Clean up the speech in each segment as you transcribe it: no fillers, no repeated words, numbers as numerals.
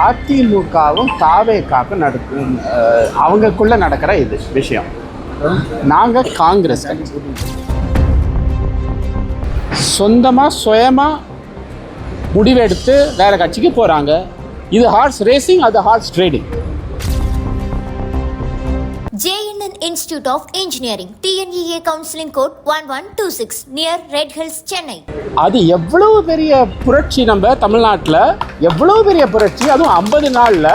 அதிமுகவும் தாவேகாக்கும் அவங்களுக்குள்ள நடக்கிற இது விஷயம். நாங்கள் காங்கிரஸ் சொந்தமாக சுயமாக முடிவெடுத்து வேற கட்சிக்கு போகிறாங்க. இது ஹார்ஸ் ரேசிங், அது horse trading. JNN Institute of Engineering, TNEA Counseling Code 1126 near Red Hills, Chennai. அது எவ்வளவு பெரிய புரட்சி நம்ம தமிழ்நாட்டில், எவ்வளவு பெரிய புரட்சி, அதுவும் 50 நாளில்.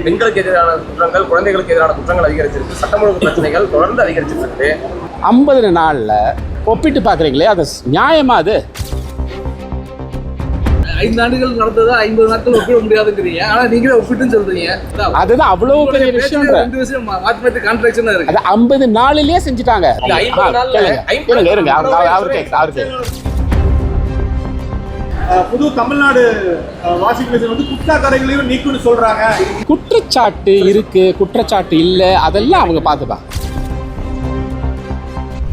பெண்களுக்கு எதிரான குற்றங்கள், குழந்தைகளுக்கு எதிரான குற்றங்கள் அதிகரிச்சிருக்கு, சட்டம் ஒழுங்கு பிரச்சனைகள் தொடர்ந்து அதிகரிச்சிருக்கு. 50 நாளில் ஒப்பிட்டு பார்க்குறீங்களே, அது நியாயமா? அது 5 ஆண்டுகள் நடந்ததா 50 நாட்கள் ஒப்பிட முடியாதுங்கிறீங்க. ஆனா நீங்களே ஒப்பிட்டுன்னு சொல்றீங்க. அதுதான் அவ்வளவு பெரிய விஷயம். 2 விஷயம் மாத்தி கான்ட்ராக்ஷனா இருக்கு. அது 50 நாளிலேயே செஞ்சுட்டாங்க. புது தமிழ்நாடு வாஷிங் வந்து குற்றா கரைகளையும் நீக்குன்னு சொல்றாங்க. குற்றச்சாட்டு இருக்கு, குற்றச்சாட்டு இல்லை, அதெல்லாம் அவங்க பார்த்துப்பாங்க.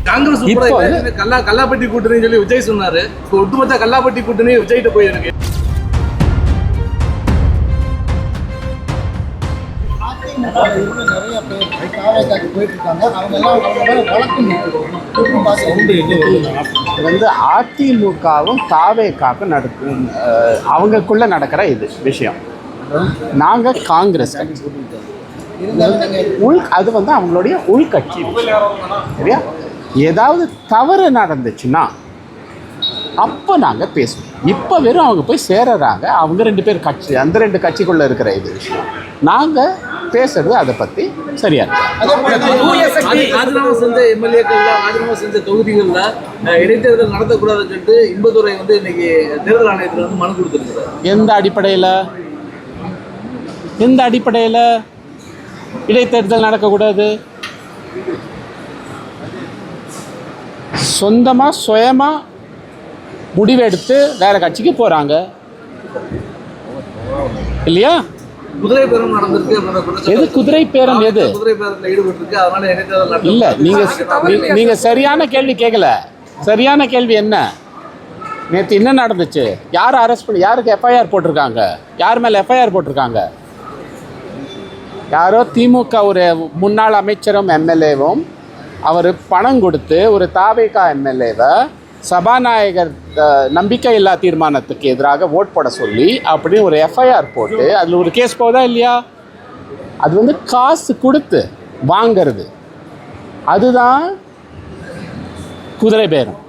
காங்கிரஸ் கல்லாப்பட்டி கூட்டணி சொல்லி விஜய் சொன்னாரு. ஒட்டுமொத்த கல்லாப்பட்டி கூட்டணி விஜய்கிட்ட போயிருக்கு. நிறைய பேர் போயிட்டு இருக்காங்க. அவங்க வந்து அதிமுகவும் தாவேகாக்கும் அவங்களுக்குள்ள நடக்கிற இது விஷயம். நாங்கள் காங்கிரஸ் அது வந்து அவங்களுடைய உள்கட்சி. சரியா? ஏதாவது தவறு நடந்துச்சுன்னா அப்போ நாங்கள் பேசுவோம். இப்போ வெறும் அவங்க போய் சேருறாங்க, அவங்க 2 பேர் கட்சி, அந்த 2 கட்சிக்குள்ளே இருக்கிற இது விஷயம். நாங்கள் பேசுறது அதை பற்றி சரியா ராஜினாமா செஞ்ச எம்எல்ஏக்கள்ல, ராஜினாமா செஞ்ச தொகுதிகளில் இடைத்தேர்தல் நடத்தக்கூடாதுன்னு சொல்லிட்டு இன்பதுரை வந்து இன்னைக்கு தேர்தல் ஆணையத்தில் வந்து மனு கொடுத்துருக்காரு. எந்த அடிப்படையில் இடைத்தேர்தல் நடக்கக்கூடாது? சொந்தமாக சுயமாக முடிவெடுத்து வேற கட்சிக்கு போகிறாங்க இல்லையா? குதிரை பேரம் நடந்திருக்கு. எது குதிரை பேரம்? எது குதிரை பேரத்தில் ஈடுபட்டிருக்கு. அதனால இடைத்தேர்தல் இல்லை. நீங்கள் சரியான கேள்வி கேட்கல. சரியான கேள்வி என்ன? நேற்று என்ன நடந்துச்சு? யார் அரெஸ்ட் பண்ணி, யாருக்கு எஃப்ஐஆர் போட்டிருக்காங்க? யார் மேலே எஃப்ஐஆர் போட்டிருக்காங்க? யாரோ திமுக ஒரு முன்னாள் அமைச்சரும் எம்எல்ஏவும் அவர் பணம் கொடுத்து ஒரு தாவேகா எம்எல்ஏவை சபாநாயகர் நம்பிக்கையில்லா தீர்மானத்துக்கு எதிராக ஓட் போட சொல்லி அப்படின்னு ஒரு எஃப்ஐஆர் போட்டு அதில் ஒரு கேஸ் போதா இல்லையா? அது வந்து காசு கொடுத்து வாங்கிறது. அதுதான் குதிரை பேரம்,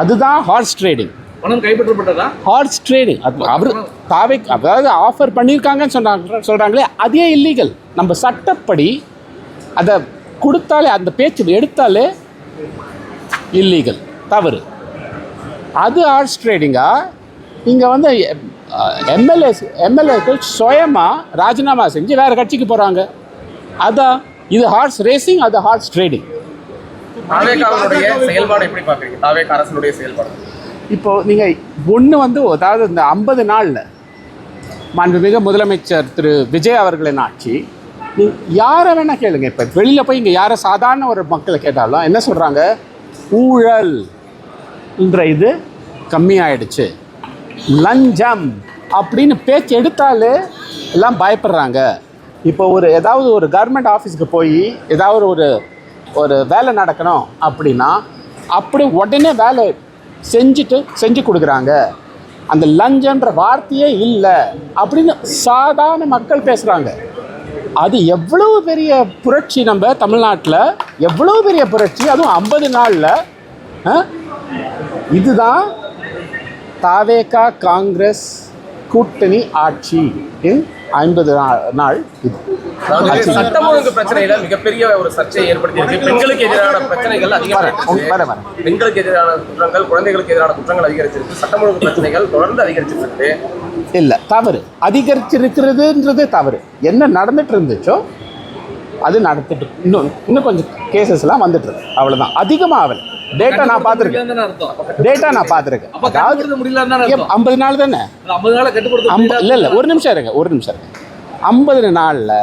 அதுதான் ஹார்ஸ் ட்ரேடிங். பணம் கைப்பற்றப்பட்டதா? Hours trading. அவர் அதாவது ஆஃபர் பண்ணியிருக்காங்கன்னு சொல்கிறாங்களே, அதே இல்லீகல். நம்ம சட்டப்படி அதை கொடுத்தாலே, அந்த பேச்சு எடுத்தாலே இல்லீகல், தவறு. அது ஹார்ஸ் ட்ரேடிங்கா? இங்கே வந்து எம்எல்ஏக்கள் சுயமாக ராஜினாமா செஞ்சு வேறு கட்சிக்கு போகிறாங்க. அதான் இது ஹார்ஸ் ரேசிங், அது ஹார்ஸ் ட்ரேடிங். செயல்பாடு எப்படி பார்க்குறீங்க? தாவேகா அரசுடைய செயல்பாடு இப்போது நீங்கள் ஒன்று வந்து, அதாவது இந்த 50 நாளில் மாண்புமிகு முதலமைச்சர் திரு விஜய் அவர்களின் ஆட்சி, யாரை வேணால் கேளுங்க. இப்போ வெளியில் போய் இங்கே யாரை சாதாரண ஒரு மக்களை கேட்டாலும் என்ன சொல்கிறாங்க? ஊழல் என்ற இது கம்மியாயிடுச்சு, லஞ்சம் அப்படின்னு பேச்சு எடுத்தாலே எல்லாம் பயப்படுறாங்க. இப்போ ஏதாவது ஒரு கவர்மெண்ட் ஆஃபீஸுக்கு போய் ஏதாவது ஒரு வேலை நடக்கணும் அப்படின்னா அப்படி உடனே வேலை செஞ்சு கொடுக்குறாங்க. அந்த லஞ்சன்ற வார்த்தையே இல்லை அப்படின்னு சாதாரண மக்கள் பேசுகிறாங்க. அது எவ்வளவு பெரிய புரட்சி நம்ம தமிழ்நாட்டில், எவ்வளவு பெரிய புரட்சி, அதுவும் 50 நாளில். இதுதான் தாவேகா காங்கிரஸ் கூட்டணி ஆட்சி 50 நாள். இது சட்டம் ஒழுங்கு பிரச்சனையில மிகப்பெரிய ஒரு சர்ச்சையை ஏற்படுத்தியிருக்கு. பெண்களுக்கு எதிரான பிரச்சனைகள் அதிகமாக, பெண்களுக்கு எதிரான குற்றங்கள், குழந்தைகளுக்கு எதிரான குற்றங்கள் அதிகரிச்சிருக்கு, சட்டம் ஒழுங்கு பிரச்சனைகள் தொடர்ந்து அதிகரிச்சிருக்கு. இல்லை, தவறு. அதிகரிச்சிருக்கிறதுன்றது தவறு. என்ன நடந்துட்டு இருந்துச்சோ அது நடந்துட்டு, இன்னும் கொஞ்சம் கேசஸ்லாம் வந்துட்டு இருக்கு, அவ்வளோதான். அதிகமாக ஆகலை. டேட்டா நான் பார்த்துருக்கேன். அதாவது 50 நாள் தானே. இல்லை, ஒரு நிமிஷம் இருங்க. 50 நாளில்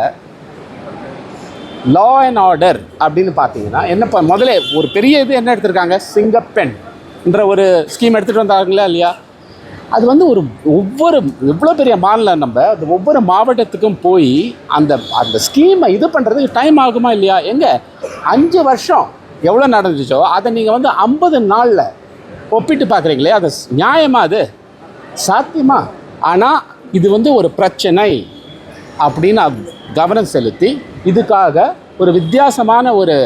லா அண்ட் ஆர்டர் அப்படின்னு பார்த்தீங்கன்னா என்ன, முதல்ல ஒரு பெரிய இது என்ன எடுத்திருக்காங்க? சிங்கப்பெண் என்ற ஒரு ஸ்கீம் எடுத்துகிட்டு வந்தாங்களா இல்லையா? அது வந்து ஒரு ஒவ்வொரு எவ்வளோ பெரிய மாநிலம் நம்ம அது ஒவ்வொரு மாவட்டத்துக்கும் போய் அந்த அந்த ஸ்கீமை இது பண்ணுறதுக்கு டைம் ஆகுமா இல்லையா? எங்கே 5 வருஷம் எவ்வளோ நடந்துச்சோ அதை நீங்கள் வந்து 50 நாளில் ஒப்பிட்டு பார்க்குறீங்களே, அது நியாயமா? அது சாத்தியமா? ஆனால் இது வந்து ஒரு பிரச்சனை அப்படின்னு கவனம் செலுத்தி இதுக்காக ஒரு வித்தியாசமான ஒரு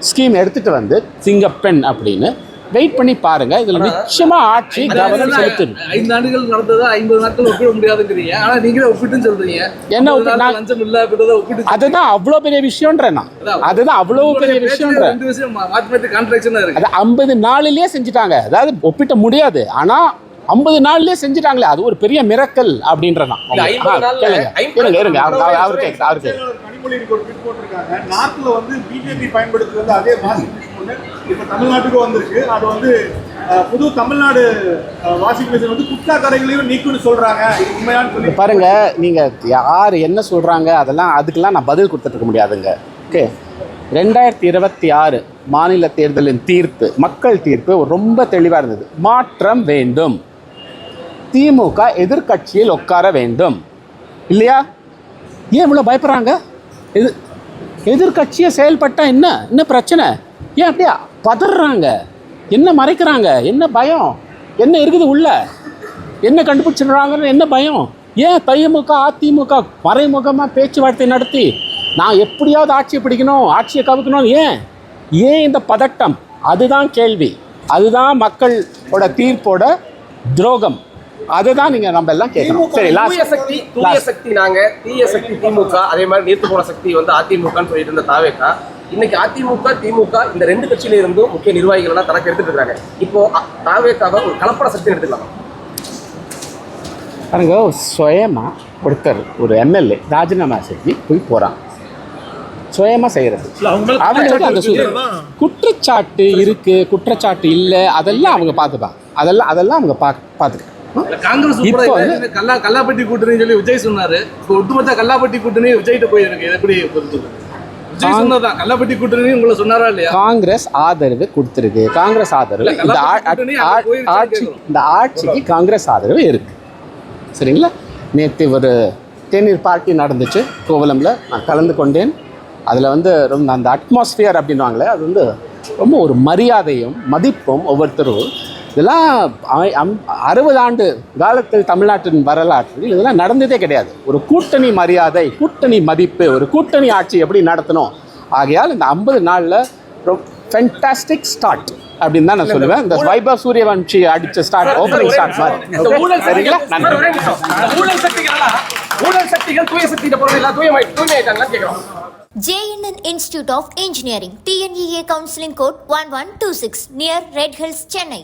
ஸ்கீம் எடுத்துகிட்டு வந்து சிங்கப்பெண் அப்படின்னு வெயிட் பண்ணி பாருங்க. இதுல நிச்சயமா ஆட்சி கவனம் செலுத்தும். 5 ஆண்டுகள் நடந்ததா 50 நாட்கள் ஒப்பிட முடியாதுங்கிறீங்க. ஆனா நீங்களே ஒப்பிட்டுன்னு சொல்றீங்க. என்ன லஞ்சம் இல்ல அப்படின்றத ஒப்பிட்டு, அதுதான் அவ்வளோ பெரிய விஷயம்ன்றேன் நான். அதுதான் அவ்வளோ பெரிய விஷயம்ன்ற. 2 விஷயம் மாத்தி கான்ட்ராக்ஷனா இருக்கு. அது 50 நாளிலேயே செஞ்சுட்டாங்க. அதாவது ஒப்பிட்ட முடியாது, ஆனா 50 நாள்லயே செஞ்சுட்டாங்களே, அது ஒரு பெரிய மிரக்கல் அப்படின்றதான். கனிமொழி ஒரு ட்வீட் போட்டிருக்காங்க. நார்த்ல வந்து பிஜேபி பயன்படுத்துறது வந்து அதே வாஷிங் மிஷின் ஒன்று இப்போ தமிழ்நாட்டுக்கு வந்திருக்கு. அது வந்து புது தமிழ்நாடு வாஷிங் மிஷின் வந்து குட்கா கடைகளையும் நீக்குன்னு சொல்றாங்க. இது உண்மையான்னு சொல்லி பாருங்க, நீங்க யார் என்ன சொல்றாங்க அதெல்லாம் அதுக்கெல்லாம் நான் பதில் கொடுத்துட்டு இருக்க முடியாதுங்க. ஓகே, 2026 மாநில தேர்தலின் தீர்ப்பு, மக்கள் தீர்ப்பு ரொம்ப தெளிவாக இருந்தது. மாற்றம் வேண்டும், திமுக எதிர்கட்சியில் உட்கார வேண்டும். இல்லையா? ஏன் இவ்வளோ பயப்படுறாங்க? எதிர்கட்சியை செயல்பட்டா என்ன பிரச்சனை? ஏன் அப்படியே பதறாங்க? என்ன மறைக்கிறாங்க? என்ன பயம்? என்ன இருக்குது உள்ள? என்ன கண்டுபிடிச்சிடுறாங்கன்னு என்ன பயம்? ஏன் திமுக அதிமுக மறைமுகமாக பேச்சுவார்த்தை நடத்தி நான் எப்படியாவது ஆட்சியை பிடிக்கணும், ஆட்சியை கவுக்கணும்? ஏன் இந்த பதட்டம்? அதுதான் கேள்வி. அதுதான் மக்களோட தீர்ப்போட துரோகம். அதுதான் நீங்க நம்ம எல்லாம் கேட்கணும். சரி, தூய சக்தி நாங்க, தீய சக்தி திமுக, அதே மாதிரி நீர்த்து போன சக்தி வந்து அதிமுகன்னு சொல்லிட்டு இருந்த தாவேகா, இன்னைக்கு அதிமுக திமுக இந்த 2 கட்சியில இருந்தும் முக்கிய நிர்வாகிகள் எல்லாம் தனக்கு எடுத்துட்டு இருக்காங்க. இப்போ தாவேகாவை ஒரு கலப்பட சக்தி எடுத்துக்கலாம் பாருங்க. சுயமா ஒருத்தர் ஒரு எம்எல்ஏ ராஜினாமா செஞ்சு போய் போறான், சுயமா செய்யறது. அவங்களுக்கு அந்த குற்றச்சாட்டு இருக்கு, குற்றச்சாட்டு இல்லை, அதெல்லாம் அவங்க பார்த்துப்பாங்க. அதெல்லாம் அவங்க பார்த்துக்க. காங்கிரஸ் கல்லாப்பட்டி கூட்டணி சொல்லி விஜய் சொன்னாரு. இப்போ ஒட்டுமொத்த கல்லாப்பட்டி கூட்டணி விஜய்கிட்ட போயிருக்கு. எப்படி பொறுத்தது? விஜய் சொன்னதான் கல்லாப்பட்டி கூட்டணி உங்களை சொன்னாரா இல்லையா? காங்கிரஸ் ஆதரவு கொடுத்துருக்கு. காங்கிரஸ் ஆதரவு இந்த ஆட்சிக்கு காங்கிரஸ் ஆதரவு இருக்கு. சரிங்களா? நேற்று ஒரு தேநீர் பார்ட்டி நடந்துச்சு கோவலம்ல, நான் கலந்து கொண்டேன். அதில் வந்து ரொம்ப அந்த அட்மாஸ்பியர் அப்படின்வாங்களே, அது வந்து ரொம்ப ஒரு மரியாதையும் மதிப்பும் ஒவ்வொருத்தரும். இதெல்லாம் 60 ஆண்டு காலத்தில் தமிழ்நாட்டின் வரலாற்றில் இதெல்லாம் நடந்ததே கிடையாது. ஒரு கூட்டணி மரியாதை, கூட்டணி மதிப்பு, ஒரு கூட்டணி ஆட்சி எப்படி நடத்தணும். ஆகையால் இந்த 50 நாளில் ஃபென்டாஸ்டிக் ஸ்டார்ட் அப்படின்னு தான் நான் சொல்லுவேன். இந்த வைபவ் சூரியவன்ஷி அடிச்ச ஸ்டார்ட், ஓப்பனிங் ஸ்டார்ட் மாதிரி. சரிங்களா? JNN Institute of Engineering, TNEA Counseling Code 1126, near Red Hills, Chennai.